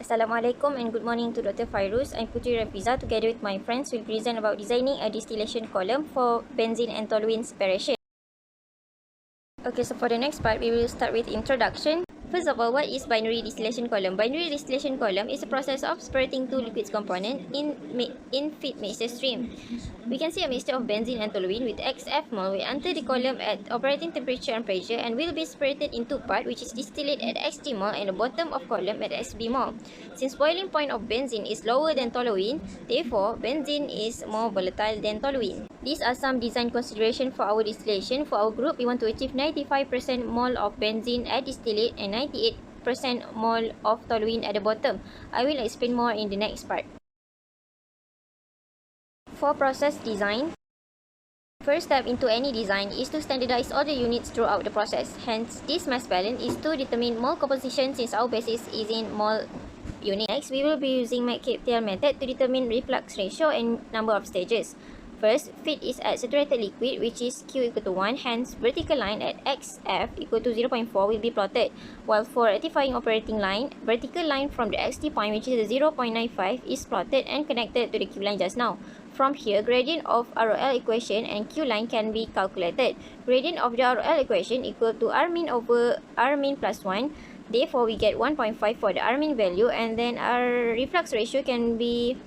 Assalamualaikum and good morning to Dr. Fairuz. I'm Putri Rafiza. Together with my friends, will present about designing a distillation column for benzene and toluene separation. Okay, so for the next part, we will start with introduction. First of all, what is binary distillation column? Binary distillation column is a process of separating two liquids component in feed mixture stream. We can see a mixture of benzene and toluene with XF mole will enter the column at operating temperature and pressure and will be separated in two parts, which is distillate at XT mole and the bottom of column at XB mole. Since boiling point of benzene is lower than toluene, therefore benzene is more volatile than toluene. These are some design considerations for our distillation. For our group, we want to achieve 95% mole of benzene at distillate and 98% mole of toluene at the bottom. I will explain more in the next part. For process design, first step into any design is to standardize all the units throughout the process. Hence, this mass balance is to determine mole composition since our basis is in mole unit. Next, we will be using McCabe-Thiele method to determine reflux ratio and number of stages. First, feed is at saturated liquid, which is Q equal to 1, hence vertical line at XF equal to 0.4 will be plotted, while for rectifying operating line, vertical line from the XT point, which is the 0.95, is plotted and connected to the Q line just now. From here, gradient of ROL equation and Q line can be calculated. Gradient of the ROL equation equal to R min over R min plus 1. Therefore, we get 1.5 for the R min value, and then our reflux ratio can be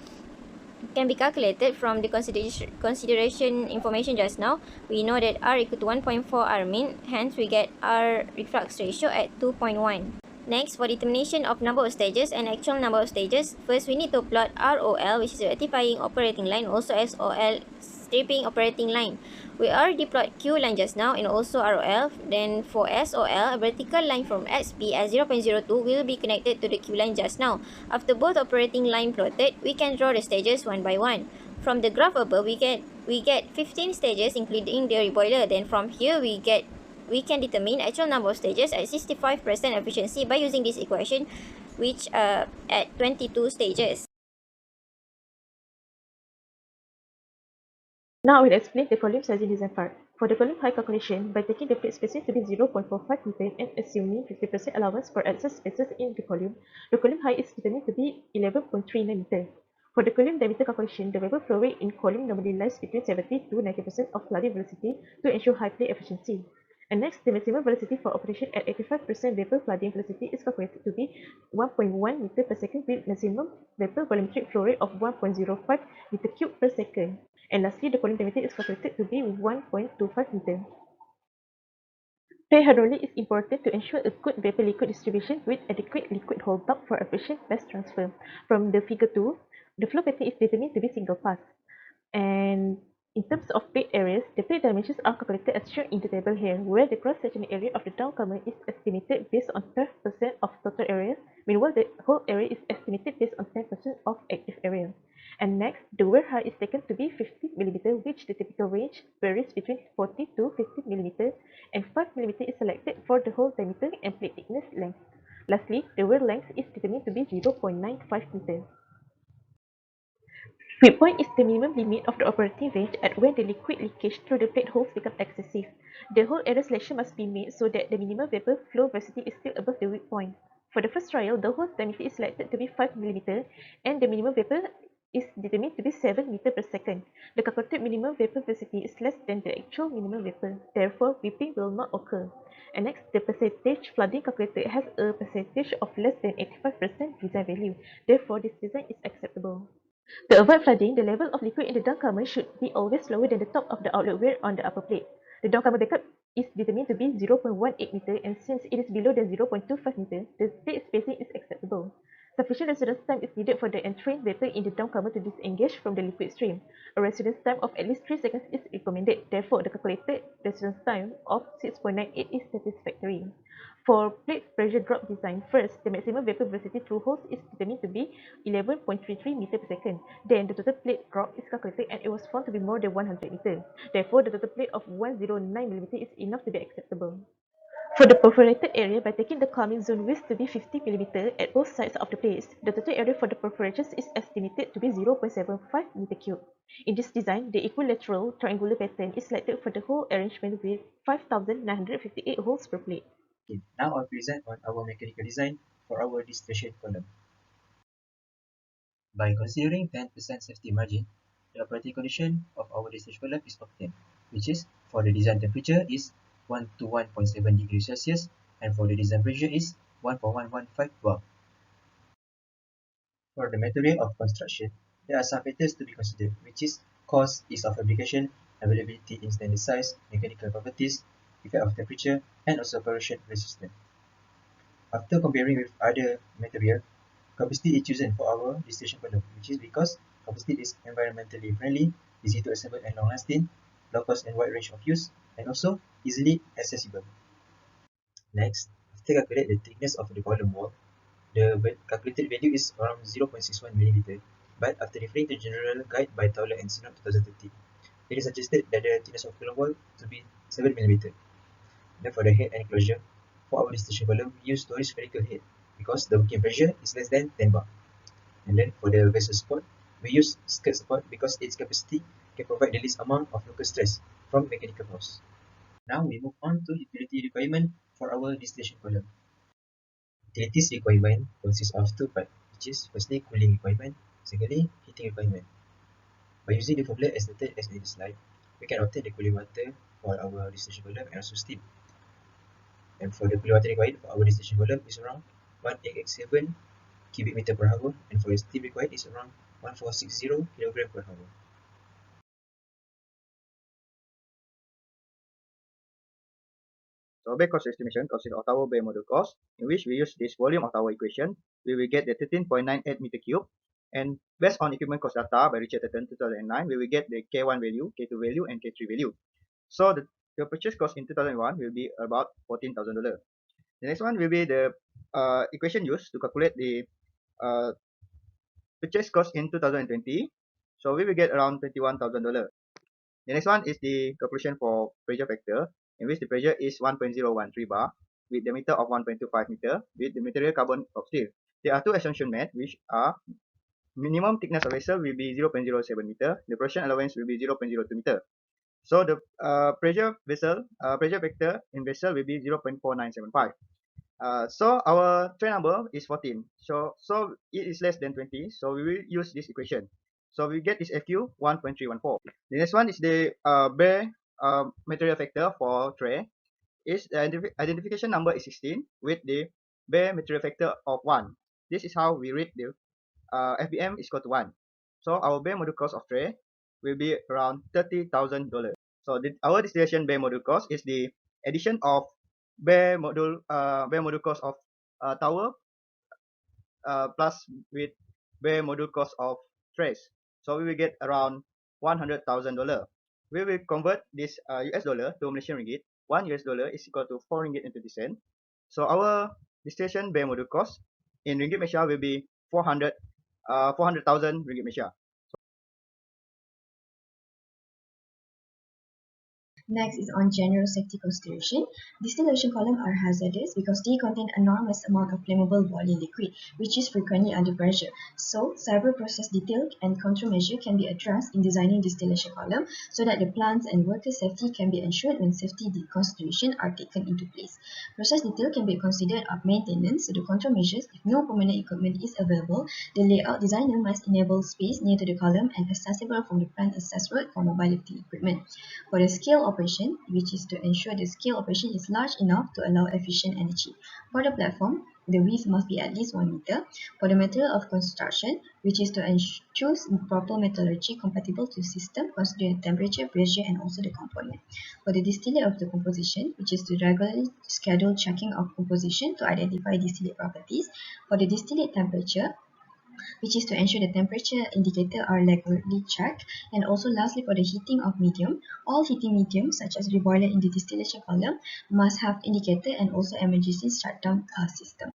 calculated from the consideration information just now. We know that R equal to 1.4 R min, hence we get R reflux ratio at 2.1. Next, for determination of number of stages and actual number of stages, first we need to plot ROL, which is rectifying operating line, also SOL, stripping operating line. We already plot Q line just now and also ROL. Then for SOL, a vertical line from XP at 0.02 will be connected to the Q line just now. After both operating line plotted, we can draw the stages one by one. From the graph above, we get 15 stages including the reboiler. Then from here we can determine actual number of stages at 65% efficiency by using this equation, which at 22 stages. Now I will explain the column sizing design part. For the column height calculation, by taking the plate spacing to be 0.45 meter and assuming 50% allowance for excess spaces in the column height is determined to be 11.39 meter. For the column diameter calculation, the vapor flow rate in column normally lies between 70 to 90% of flooding velocity to ensure high plate efficiency. And next, the maximum velocity for operation at 85% vapor flooding velocity is calculated to be 1.1 meter per second with maximum vapor volumetric flow rate of 1.05 meter cube per second. And lastly, the column diameter is calculated to be 1.25 meter. Plate hydraulic is important to ensure a good vapor-liquid distribution with adequate liquid hold bulk for efficient mass transfer. From the figure 2, the flow pattern is determined to be single pass. And in terms of plate areas, the plate dimensions are calculated as shown in the table here, where the cross-sectional area of the downcomer is estimated based on 12% of total area, meanwhile the whole area is estimated based on 10% of active area. And next, the wear height is taken to be 50 mm, which the typical range varies between 40 to 50 mm, and 5 mm is selected for the whole diameter and plate thickness length. Lastly, the wear length is determined to be 0.95 meters. Grip point is the minimum limit of the operating range at when the liquid leakage through the plate holes becomes excessive. The whole area selection must be made so that the minimum vapor flow velocity is still above the weak point. For the first trial, the hole diameter is selected to be 5 mm and the minimum vapor is determined to be 7 meter per second. The calculated minimum vapor velocity is less than the actual minimum vapor. Therefore, whipping will not occur. And next, the percentage flooding calculator has a percentage of less than 85% design value. Therefore, this design is acceptable. To avoid flooding, the level of liquid in the downcomer should be always lower than the top of the outlet weir on the upper plate. The downcomer backup is determined to be 0.18 meter, and since it is below the 0.25 meter, the plate spacing is acceptable. Sufficient residence time is needed for the entrained vapor in the downcomer to disengage from the liquid stream. A residence time of at least 3 seconds is recommended. Therefore, the calculated residence time of 6.98 is satisfactory. For plate pressure drop design, first, the maximum vapor velocity through holes is determined to be 11.33 meter per second. Then, the total plate drop is calculated and it was found to be more than 100 meter. Therefore, the total plate of 109 mm is enough to be acceptable. For the perforated area, by taking the calming zone width to be 50 mm at both sides of the plates, the total area for the perforations is estimated to be 0.75 meter cube. In this design, the equilateral triangular pattern is selected for the whole arrangement with 5,958 holes per plate. Okay, now I'll present on our mechanical design for our distillation column. By considering 10% safety margin, the operating condition of our distillation column is obtained, which is for the design temperature is 1 to 1.7 degrees Celsius and for the design pressure is 1.115 bar. For the material of construction, there are some factors to be considered, which is cost, ease of fabrication, availability in standard size, mechanical properties, effect of temperature, and also corrosion resistance. After comparing with other material, composite is chosen for our distillation column, which is because composite is environmentally friendly, easy to assemble and long-lasting, low cost and wide range of use, and also easily accessible. Next, after calculate the thickness of the column wall, the calculated value is around 0.61 mm, but after referring to general guide by Towler and Synod 2013, it is suggested that the thickness of column wall to be 7 mm. Then for the head and closure, for our distillation column, we use Tory spherical head because the working pressure is less than 10 bar. And then for the vessel support, we use skirt support because its capacity can provide the least amount of local stress from mechanical force. Now we move on to utility requirement for our distillation column. Utilities requirement consists of two parts, which is firstly cooling requirement, secondly heating requirement. By using the formula as stated as in the slide, we can obtain the cooling water for our distillation column and also steam. And for the cooling water required for our distillation column is around 1887 cubic meter per hour, and for the steam required is around 1460 kg per hour. So bare cost estimation consists of tower bare module cost, in which we use this volume of tower equation. We will get the 13.98 meter cube, and based on equipment cost data by Richard Tutton 2009, we will get the K1 value, K2 value, and K3 value. So the purchase cost in 2001 will be about $14,000. The next one will be the equation used to calculate the uh, purchase cost in 2020. So we will get around $21,000. The next one is the calculation for pressure factor, in which the pressure is 1.013 bar with diameter of 1.25 meter with the material carbon of steel. There are two assumptions made, which are minimum thickness of vessel will be 0.07 meter, the pressure allowance will be 0.02 meter. So the pressure factor in vessel will be 0.4975. So our train number is 14. So it is less than 20. So we will use this equation. So we get this FQ 1.314. The next one is the bare material factor for tray. Is the identification number is 16 with the bare material factor of 1. This is how we read the FBM is equal to 1. So our bare module cost of tray will be around $30,000. So our distillation bare module cost is the addition of bare module cost of tower plus with bare module cost of trays. So we will get around $100,000. We will convert this US dollar to Malaysian ringgit. $1 is equal to 4 ringgit and 20 cents. So our distillation bare module cost in ringgit Malaysia will be 400,000 ringgit Malaysia. Next is on general safety consideration. Distillation columns are hazardous because they contain enormous amount of flammable boiling liquid, which is frequently under pressure. So, several process detail and countermeasure can be addressed in designing distillation column so that the plants and worker safety can be ensured when safety considerations are taken into place. Process detail can be considered of maintenance, so the countermeasures, if no permanent equipment is available, the layout designer must enable space near to the column and accessible from the plant access road for mobile lifting equipment. For the scale operation, which is to ensure the scale operation is large enough to allow efficient energy. For the platform, the width must be at least 1 meter. For the material of construction, which is to choose proper metallurgy compatible to system, considering temperature, pressure, and also the component. For the distillate of the composition, which is to regularly schedule checking of composition to identify distillate properties. For the distillate temperature, which is to ensure the temperature indicator are regularly checked. And also lastly, for the heating of medium, all heating mediums such as reboiler in the distillation column must have indicator and also emergency shutdown system.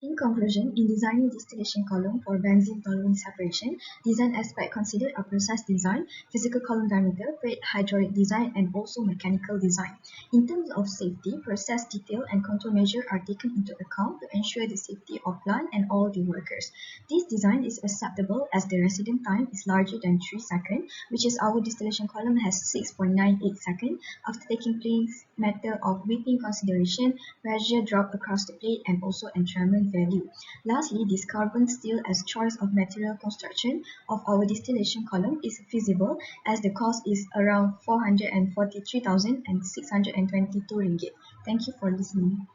In conclusion, in designing distillation column for benzene toluene separation, design aspects considered are process design, physical column diameter, plate hydraulic design, and also mechanical design. In terms of safety, process detail and control measures are taken into account to ensure the safety of plant and all the workers. This design is acceptable as the residence time is larger than 3 seconds, which is our distillation column has 6.98 seconds. After taking place matter of whipping consideration, pressure drop across the plate, and also entrainment value. Lastly, this carbon steel as choice of material construction of our distillation column is feasible as the cost is around 443,622 ringgit. Thank you for listening.